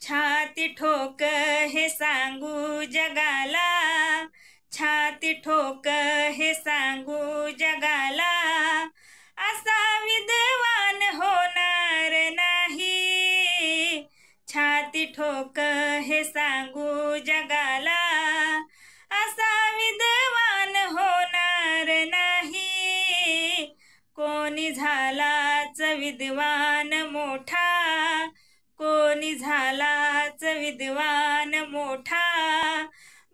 छाती ठोक हे सांगू जगाला, छाती ठोक हे सांगू जगाला, असा विद्वान होणार नाही। छाती ठोक हे सांगू जगाला, असा विद्वान होणार नाही। कोणी झालाच विद्वान मोठा, कोणी झालाच विद्वान मोठा,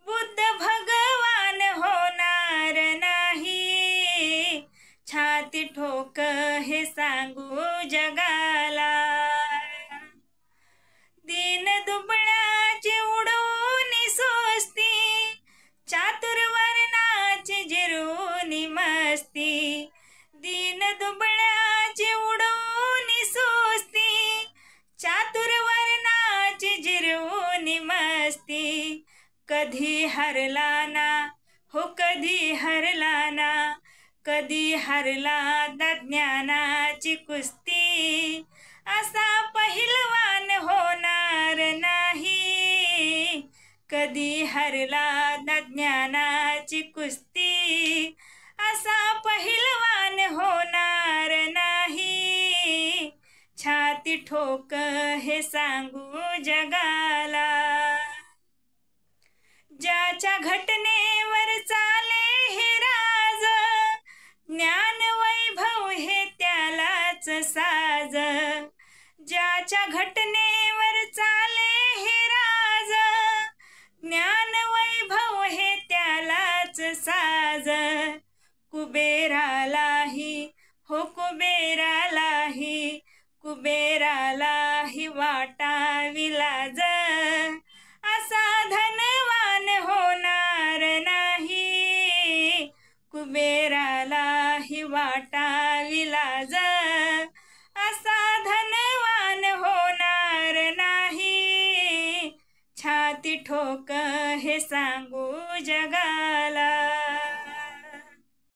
बुद्ध भगवान होणार नाही। छाती ठोक हे सांगू जगाला, दीन दुबळ्याची उडून सोस्ती, चातुर्वर्णाची जिरून मस्ती। दीन दुबळ्याची उडून सोस्ती, चातुर्वर्णाची जिरून मस्ती। कधी हरला ना हो कधी हरला ना, कधी हरला ना ज्ञानाची कुस्ती, असा पहिलवान होणार नाही। कधी हरला ना ज्ञानाची कुस्ती, असा पहिलवान होणार नाही। छाती ठोक हे सांगू जगाला, ज्याच्या घटनेवर चाले हे राज, ज्ञान वैभव हे त्यालाच साज। ज्याच्या घटनेवर चाले हे राज, ज्ञान वैभव हे त्यालाच साज। कुबेरालाही हो कुबेरालाही, कुबेरालाही वाटावी लाज, असा धनवान होणार नाही। कुबेरालाही वाटावी लाज, असा धनवान होणार नाही। छाती ठोक हे सांगू जगाला।